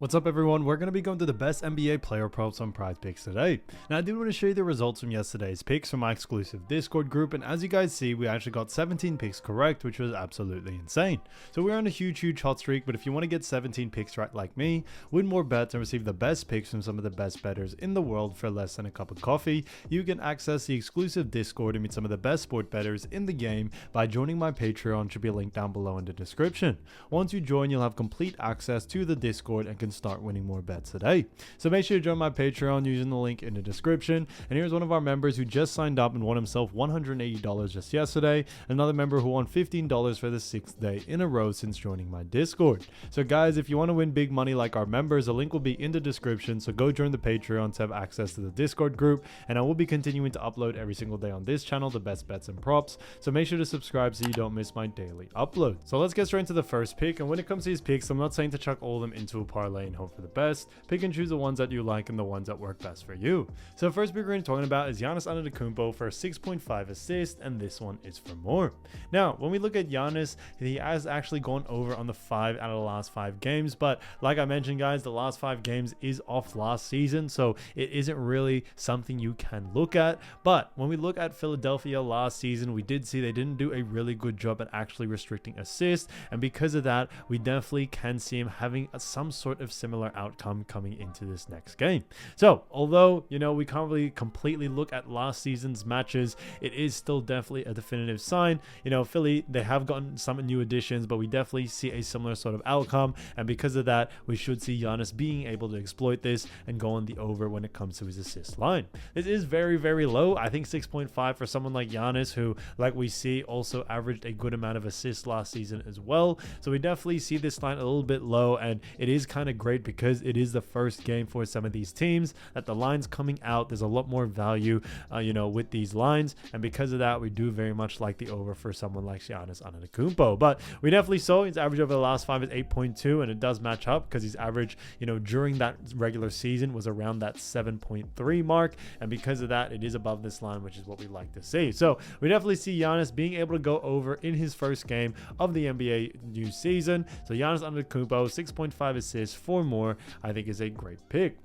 What's up everyone, we're going to be going to the best NBA player props on Prizepicks today. Now I do want to show you the results from yesterday's picks from my exclusive Discord group, and as you guys see, we actually got 17 picks correct, which was absolutely insane. So we're on a huge hot streak, but if you want to get 17 picks right like me, win more bets and receive the best picks from some of the best bettors in the world for less than a cup of coffee, you can access the exclusive Discord and meet some of the best sport bettors in the game by joining my Patreon, which will be a link down below in the description. Once you join, you'll have complete access to the Discord and can start winning more bets today. So make sure to join my Patreon using the link in the description. And here's one of our members who just signed up and won himself $180 just yesterday. Another member who won $15 for the 6th day in a row since joining my Discord. So guys, if you want to win big money like our members, the link will be in the description. So go join the Patreon to have access to the Discord group. And I will be continuing to upload every single day on this channel the best bets and props. So make sure to subscribe so you don't miss my daily upload. So let's get straight into the first pick. And when it comes to these picks, I'm not saying to chuck all of them into a parlay and hope for the best. Pick and choose the ones that you like and the ones that work best for you. So the first pick we're going to be talking about is Giannis for 6.5 assists, and this one is for more. Now, when we look at Giannis, he has actually gone over on the 5 out of the last 5 games, but like I mentioned, guys, the last 5 games is off last season, so it isn't really something you can look at. But when we look at Philadelphia last season, we did see they didn't do a really good job at actually restricting assists, and because of that, we definitely can see him having some sort of similar outcome coming into this next game. So although, you know, we can't really completely look at last season's matches, it is still definitely a definitive sign. You know, Philly, they have gotten some new additions, but we definitely see a similar sort of outcome, and because of that, we should see Giannis being able to exploit this and go on the over when it comes to his assist line. This is very low. I think 6.5 for someone like Giannis, who, like we see, also averaged a good amount of assists last season as well. So we definitely see this line a little bit low, and it is kind of great because it is the first game for some of these teams that the lines coming out, there's a lot more value you know, with these lines, and because of that, we do very much like the over for someone like Giannis Antetokounmpo. But we definitely saw his average over the last 5 is 8.2, and it does match up because his average, you know, during that regular season was around that 7.3 mark, and because of that, it is above this line, which is what we like to see. So we definitely see Giannis being able to go over in his first game of the NBA new season. So Giannis Antetokounmpo, 6.5 assists for more, I think is a great pick.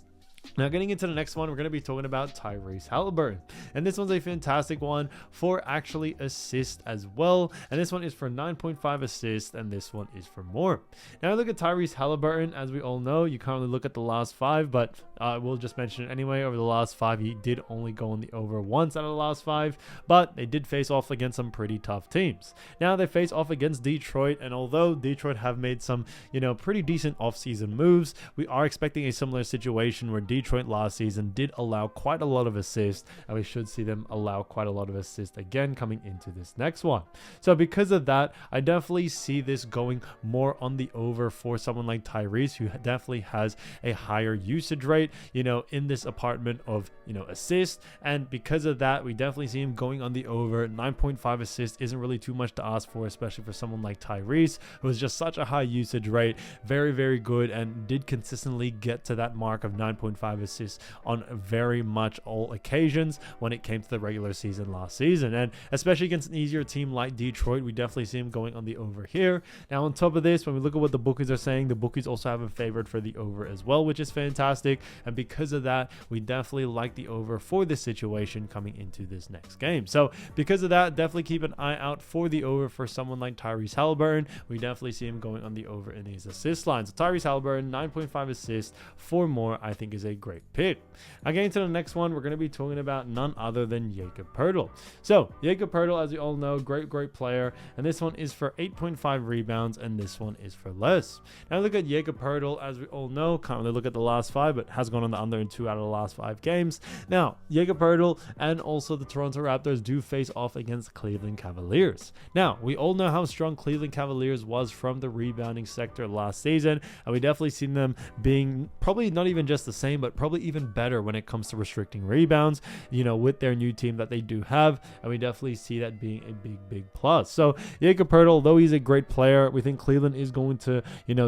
Now, getting into the next one, we're going to be talking about Tyrese Haliburton, and this one's a fantastic one for actually assist as well, and this one is for 9.5 assists, and this one is for more. Now, look at Tyrese Haliburton. As we all know, you can't really look at the last 5, but we'll just mention it anyway. Over the last 5, he did only go on the over once out of the last 5, but they did face off against some pretty tough teams. Now, they face off against Detroit, and although Detroit have made some, you know, pretty decent offseason moves, we are expecting a similar situation where Detroit last season did allow quite a lot of assists, and we should see them allow quite a lot of assists again coming into this next one. So because of that, I definitely see this going more on the over for someone like Tyrese, who definitely has a higher usage rate, you know, in this apartment of, you know, assists, and because of that, we definitely see him going on the over. 9.5 assists isn't really too much to ask for, especially for someone like Tyrese, who has just such a high usage rate, very good, and did consistently get to that mark of 9.5 assists on very much all occasions when it came to the regular season last season, and especially against an easier team like Detroit, we definitely see him going on the over here. Now, on top of this, when we look at what the bookies are saying, the bookies also have him favored for the over as well, which is fantastic, and because of that, we definitely like the over for this situation coming into this next game. So because of that, definitely keep an eye out for the over for someone like Tyrese Haliburton. We definitely see him going on the over in these assist lines. So Tyrese Haliburton, 9.5 assists for more, I think is a great pick. Now, getting to the next one, we're going to be talking about none other than Jakob Poeltl. So Jakob Poeltl, as you all know, great player, and this one is for 8.5 rebounds, and this one is for less. Now look at Jakob Poeltl, as we all know, can't really look at the last 5, but has gone on the under in 2 out of the last 5 games. Now, Jakob Poeltl and also the Toronto Raptors do face off against the Cleveland Cavaliers. Now, we all know how strong Cleveland Cavaliers was from the rebounding sector last season, and we definitely seen them being probably not even just the same, same, but probably even better when it comes to restricting rebounds, with their new team that they do have. And we definitely see that being a big plus. So Jakob Poeltl, though he's a great player, we think Cleveland is going to,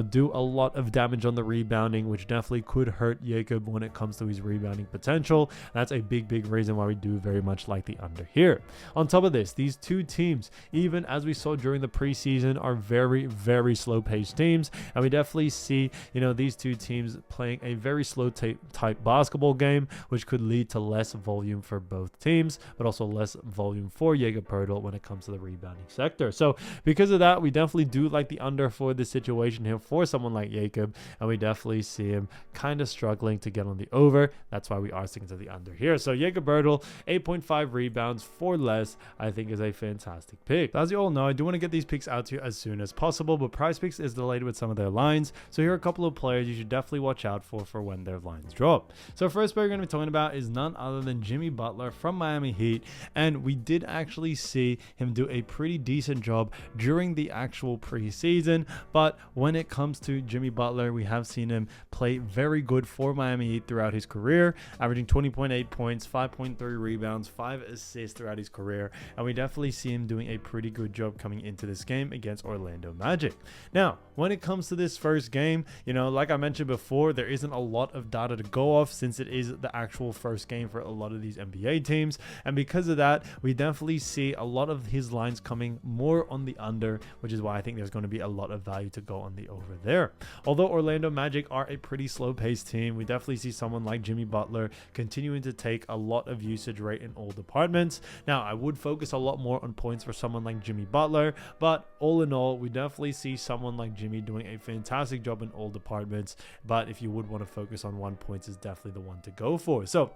do a lot of damage on the rebounding, which definitely could hurt Jakob when it comes to his rebounding potential. That's a big reason why we do very much like the under here. On top of this, these two teams, even as we saw during the preseason, are very slow-paced teams, and we definitely see, these two teams playing a very slow type basketball game, which could lead to less volume for both teams, but also less volume for Jakob Poeltl when it comes to the rebounding sector. So because of that, we definitely do like the under for this situation here for someone like Jakob, and we definitely see him kind of struggling to get on the over. That's why we are sticking to the under here. So Jakob Poeltl, 8.5 rebounds for less, I think is a fantastic pick. As you all know, I do want to get these picks out to you as soon as possible, but Prizepicks is delayed with some of their lines. So here are a couple of players you should definitely watch out for when their lines drop. So first player we're going to be talking about is none other than Jimmy Butler from Miami Heat, and we did actually see him do a pretty decent job during the actual preseason. But when it comes to Jimmy Butler, we have seen him play very good for Miami Heat throughout his career, averaging 20.8 points, 5.3 rebounds, 5 assists throughout his career, and we definitely see him doing a pretty good job coming into this game against Orlando Magic. Now, when it comes to this first game, like I mentioned before, there isn't a lot of data to go off since it is the actual first game for a lot of these NBA teams, and because of that, we definitely see a lot of his lines coming more on the under, which is why I think there's going to be a lot of value to go on the over there. Although Orlando Magic are a pretty slow-paced team, we definitely see someone like Jimmy Butler continuing to take a lot of usage rate in all departments. Now, I would focus a lot more on points for someone like Jimmy Butler, but all in all, we definitely see someone like Jimmy doing a fantastic job in all departments. But if you would want to focus on 1 point, is definitely the one to go for. So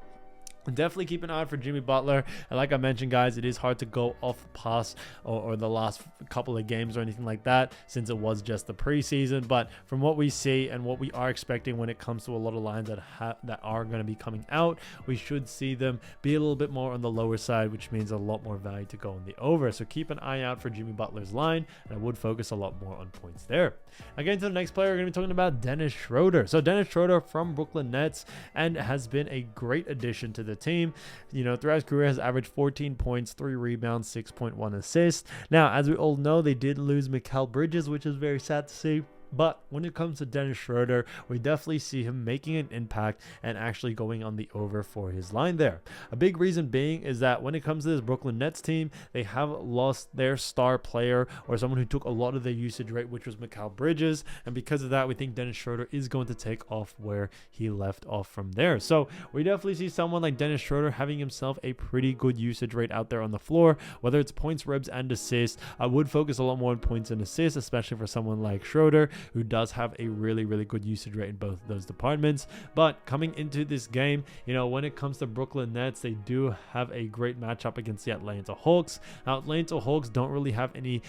definitely keep an eye out for Jimmy Butler. And like I mentioned, guys, it is hard to go off past or the last couple of games or anything like that, since it was just the preseason. But from what we see and what we are expecting when it comes to a lot of lines that are going to be coming out, we should see them be a little bit more on the lower side, which means a lot more value to go on the over. So keep an eye out for Jimmy Butler's line, and I would focus a lot more on points there. Again, to the next player, we're going to be talking about Dennis Schroeder. So Dennis Schroeder from Brooklyn Nets, and has been a great addition to the team. Throughout his career has averaged 14 points, 3 rebounds, 6.1 assists. Now, as we all know, they did lose Mikal Bridges, which is very sad to see. But when it comes to Dennis Schroeder, we definitely see him making an impact and actually going on the over for his line there. A big reason being is that when it comes to this Brooklyn Nets team, they have lost their star player, or someone who took a lot of their usage rate, which was Mikal Bridges. And because of that, we think Dennis Schroeder is going to take off where he left off from there. So we definitely see someone like Dennis Schroeder having himself a pretty good usage rate out there on the floor, whether it's points, ribs, and assists. I would focus a lot more on points and assists, especially for someone like Schroeder, who does have a really good usage rate in both of those departments. But coming into this game, when it comes to Brooklyn Nets, they do have a great matchup against the Atlanta Hawks. Now, Atlanta Hawks don't really have any,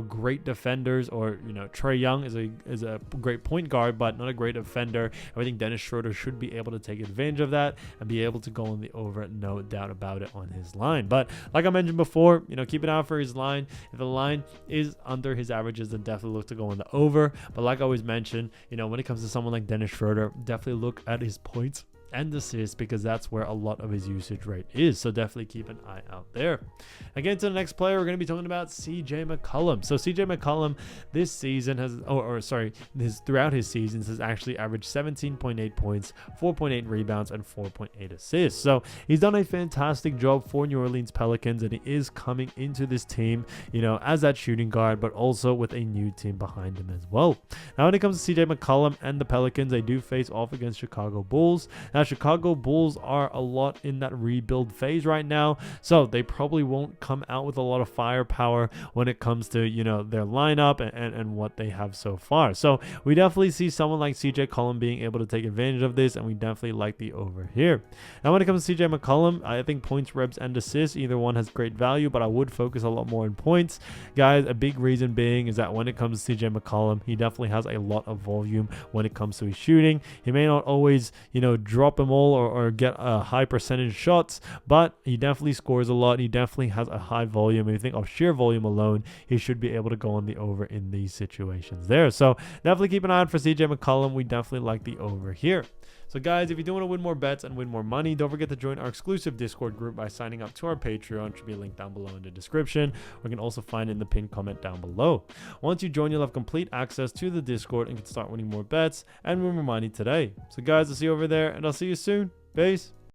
great defenders, or, Trae Young is a great point guard, but not a great defender. I think Dennis Schroeder should be able to take advantage of that and be able to go on the over, no doubt about it, on his line. But like I mentioned before, keep an eye out for his line. If the line is under his averages, then definitely look to go on the over. But like I always mention, when it comes to someone like Dennis Schroeder, definitely look at his points and assists, because that's where a lot of his usage rate is. So definitely keep an eye out there. Again, to the next player, we're going to be talking about CJ McCollum. So CJ McCollum this season has, throughout his seasons, has actually averaged 17.8 points, 4.8 rebounds, and 4.8 assists. So he's done a fantastic job for New Orleans Pelicans, and he is coming into this team, as that shooting guard, but also with a new team behind him as well. Now, when it comes to CJ McCollum and the Pelicans, they do face off against Chicago Bulls. Now, Chicago Bulls are a lot in that rebuild phase right now, so they probably won't come out with a lot of firepower when it comes to, their lineup and what they have so far. So we definitely see someone like CJ McCollum being able to take advantage of this, and we definitely like the over here. Now, when it comes to CJ McCollum, I think points, ribs, and assists, either one has great value, but I would focus a lot more on points. Guys, a big reason being is that when it comes to CJ McCollum, he definitely has a lot of volume when it comes to his shooting. He may not always, drop them all or get a high percentage shots, but he definitely scores a lot. He definitely has a high volume. If you think of sheer volume alone, he should be able to go on the over in these situations there. So definitely keep an eye out for CJ McCollum. We definitely like the over here. So guys, if you do want to win more bets and win more money, don't forget to join our exclusive Discord group by signing up to our Patreon. It should be a link down below in the description. Or you can also find it in the pinned comment down below. Once you join, you'll have complete access to the Discord and can start winning more bets and win more money today. So guys, I'll see you over there, and I'll see you soon. Peace.